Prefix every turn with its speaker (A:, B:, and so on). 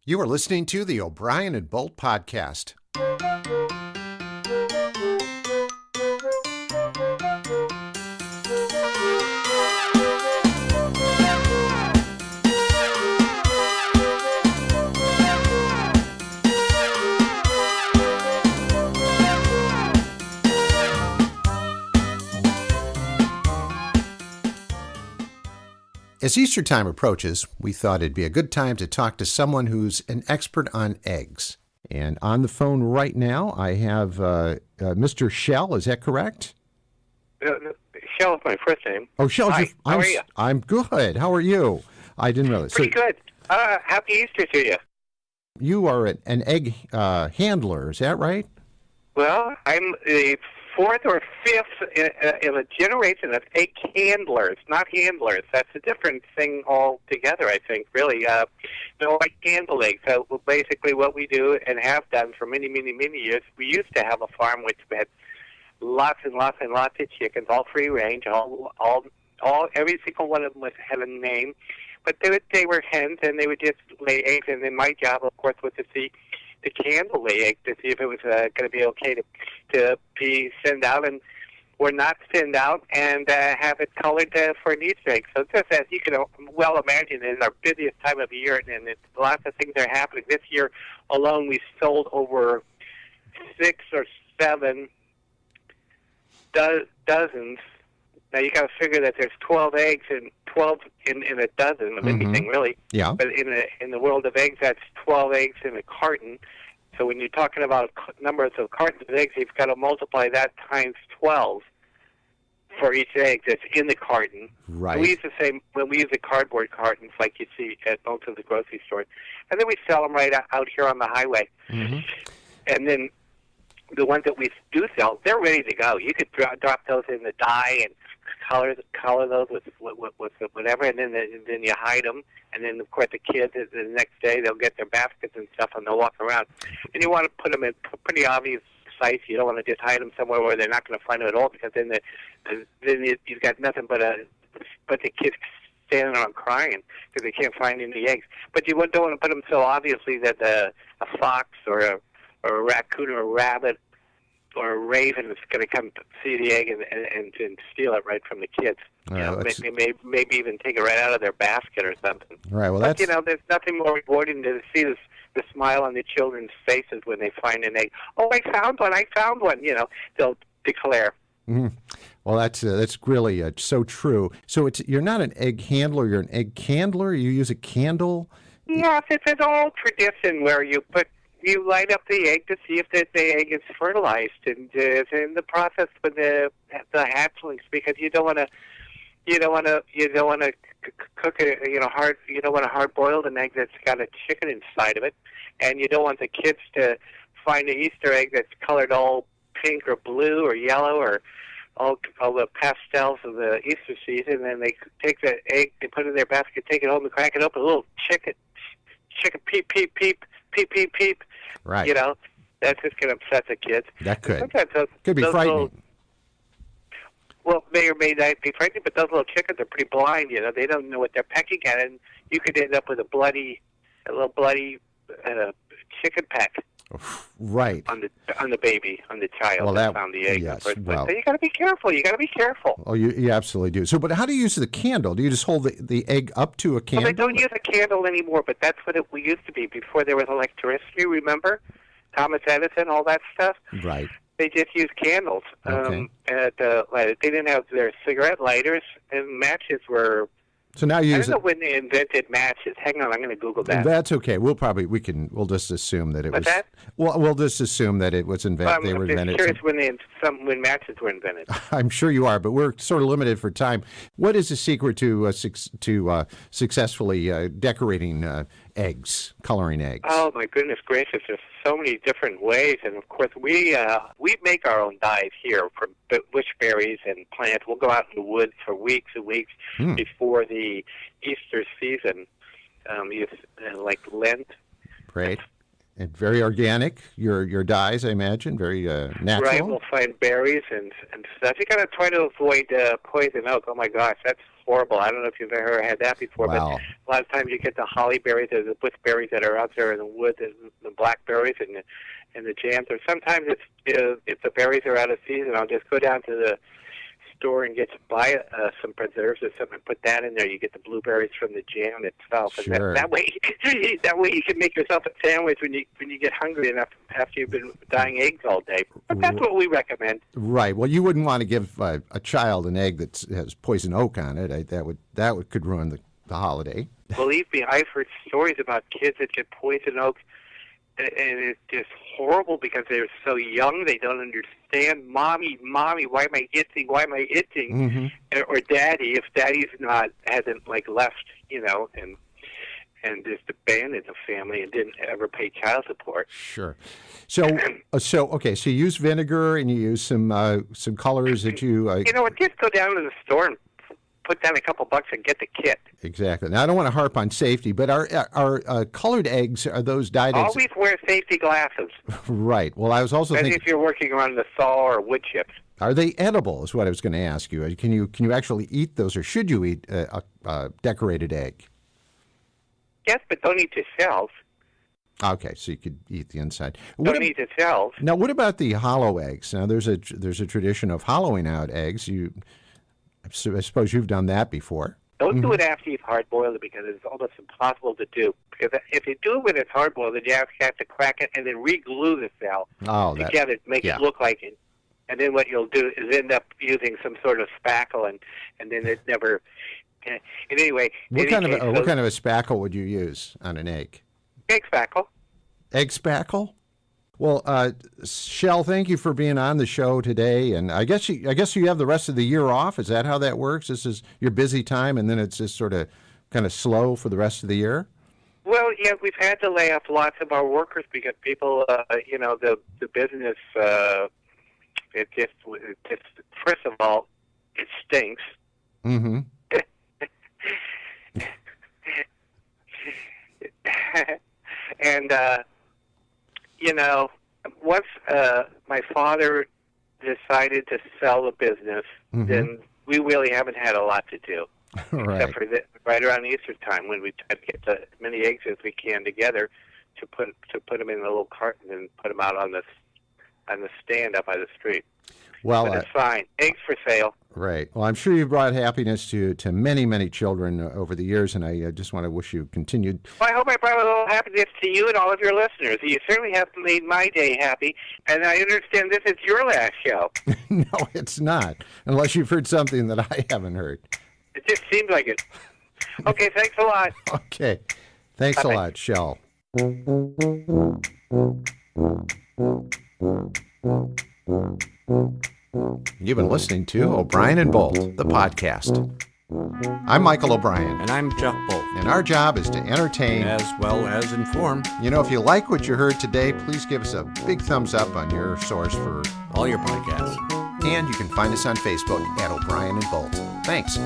A: You are listening to the O'Brien and Bolt podcast. As Eastertime approaches, we thought it'd be a good time to talk to someone who's an expert on eggs. And on the phone right now, I have Mr. Shell. Is that correct?
B: Shell is my first name.
A: Oh, Shell.
B: Hi, how are you?
A: I'm good. How are you? I didn't realize.
B: Pretty good. Happy Easter to you.
A: You are an egg handler. Is that right?
B: Well, I'm the fourth or fifth in a generation of egg handlers, not handlers. That's a different thing altogether, I think, really. I handle eggs. So basically what we do and have done for many, many, many years, we used to have a farm which had lots and lots and lots of chickens, all free range, every single one of them had a name. But they were hens, and they would just lay eggs, and then my job, of course, was to handle the egg to see if it was going to be okay to be sent out or not send out, and have it colored for an Easter egg. So just as you can well imagine, in our busiest time of the year, and lots of things are happening. This year alone, we sold over 6 or 7 dozens. Now you got to figure that there's 12 eggs and 12 in a dozen of anything, really.
A: Yeah.
B: But in the world of eggs, that's 12 eggs in a carton. So when you're talking about numbers of cartons of eggs, you've got to multiply that times 12 for each egg that's in the carton.
A: Right.
B: So we use the same when we use the cardboard cartons like you see at most of the grocery stores, and then we sell them right out here on the highway. Mm-hmm. And then the ones that we do sell, they're ready to go. You could drop those in the dye and color those with whatever, and then you hide them, and then of course the kids the next day they'll get their baskets and stuff and they'll walk around. And you want to put them in pretty obvious sites. You don't want to just hide them somewhere where they're not going to find them at all, because then you've got nothing but the kids standing around crying because they can't find any eggs. But you don't want to put them so obviously that a fox or a raccoon or a rabbit or a raven is going to come see the egg and steal it right from the kids. Maybe even take it right out of their basket or something.
A: Right. Well,
B: but there's nothing more rewarding to see the smile on the children's faces when they find an egg. Oh, I found one! I found one! They'll declare.
A: Mm-hmm. Well, that's really so true. So you're not an egg handler; you're an egg candler. You use a candle.
B: Yes, it's an old tradition where you light up the egg to see if the egg is fertilized, and in the process with the hatchlings, because you don't want to cook it, hard. You don't want to hard boil an egg that's got a chicken inside of it, and you don't want the kids to find an Easter egg that's colored all pink or blue or yellow or all the pastels of the Easter season. And they take the egg, they put it in their basket, take it home, and crack it open. A little chicken peep peep peep peep peep peep.
A: Right.
B: That's just going to upset the kids.
A: That could.
B: Sometimes
A: could be frightening.
B: Well, may or may not be frightening, but those little chickens are pretty blind. They don't know what they're pecking at, and you could end up with a little bloody chicken peck.
A: Right.
B: On the baby, on the child that found the egg.
A: Yes.
B: So you got to be careful.
A: Oh, you absolutely do. So, but how do you use the candle? Do you just hold the egg up to a candle?
B: Well, they don't use a candle anymore, but that's what we used to be before there was electricity. Remember, Thomas Edison, all that stuff.
A: Right.
B: They just used candles.
A: Okay.
B: They didn't have their cigarette lighters, and matches were.
A: So now you
B: I don't know when they invented matches. Hang on, I'm going to Google that.
A: That's okay. We'll just assume that it was.
B: That?
A: Well, we'll just assume that it was invented. They were invented.
B: I'm curious when matches were invented.
A: I'm sure you are, but we're sort of limited for time. What is the secret to successfully decorating eggs, coloring eggs?
B: Oh my goodness gracious! There's so many different ways, and of course we make our own dyes here from bushberries and plants. We'll go out in the woods for weeks and weeks before the Easter season, like Lent.
A: Great. And very organic, your dyes, I imagine, very natural.
B: Right, we'll find berries and stuff. You got to try to avoid poison oak. Oh my gosh, that's horrible. I don't know if you've ever had that before,
A: Wow.
B: but a lot of times you get the holly berries or the bushberries that are out there in the woods, and the blackberries and the jams. Or sometimes if the berries are out of season, I'll just go down to the store and buy some preserves or something and put that in there. You get the blueberries from the jam itself, and
A: Sure.
B: that way you can make yourself a sandwich when you get hungry enough after you've been dyeing eggs all day. But that's what we recommend.
A: Right. Well, you wouldn't want to give a child an egg that has poison oak on it. That could ruin the holiday.
B: Believe me, I've heard stories about kids that get poison oak, and it's just horrible because they're so young. They don't understand, Mommy, why am I itching? Why am I itching?
A: Mm-hmm.
B: Or Daddy, if Daddy's hasn't left, and just abandoned the family and didn't ever pay child support.
A: Sure. So okay. So you use vinegar and you use some colors that you.
B: You know what? Just go down to the store and put down a couple bucks and get the kit.
A: Exactly. Now I don't want to harp on safety, but are colored eggs, are those dyed eggs?
B: Always wear safety glasses.
A: Right. Well, I was also
B: Especially
A: thinking,
B: if you're working on the saw or wood chips.
A: are they edible? Is what I was going to ask you. Can you actually eat those, or should you eat a decorated egg?
B: Yes, but don't eat the shells.
A: Okay, so you could eat the inside.
B: Don't eat the shells.
A: Now, what about the hollow eggs? Now, there's a tradition of hollowing out eggs. I suppose you've done that before.
B: Don't do it after you've hard-boiled it because it's almost impossible to do. Because if you do it when it's hard-boiled, then you have to crack it and then re-glue the shell together to make it look like it. And then what you'll do is end up using some sort of spackle, and then it never... And anyway...
A: What kind of a spackle would you use on an egg?
B: Egg spackle.
A: Egg spackle? Well, Shell, thank you for being on the show today, and I guess you have the rest of the year off. Is that how that works? This is your busy time, and then it's just sort of kind of slow for the rest of the year.
B: Well, yeah, we've had to lay off lots of our workers because people, the business. It just first of all, it stinks.
A: Mm-hmm.
B: And once my father decided to sell the business, then we really haven't had a lot to do.
A: Right.
B: Except for right around Eastertime when we try to get as many eggs as we can together to put them in a little carton and put them out on the stand up by the street.
A: Well,
B: but it's fine. Eggs for sale.
A: Right. Well, I'm sure you've brought happiness to many, many children over the years, and I just want to wish you continued.
B: Well, I hope I brought a little happiness to you and all of your listeners. You certainly have made my day happy, and I understand this is your last show.
A: No, it's not, unless you've heard something that I haven't heard.
B: It just seems like it. Okay, thanks a lot.
A: Okay. Thanks
B: Bye-bye.
A: a lot, Shell. You've been listening to O'Brien and Bolt, the podcast. I'm Michael O'Brien,
C: And I'm Geoff Bolt,
A: and our job is to entertain.
C: as well as inform
A: You know, if you like what you heard today, please give us a big thumbs up on your source for,
C: all your podcasts.
A: and you can find us on Facebook at O'Brien and Bolt. Thanks.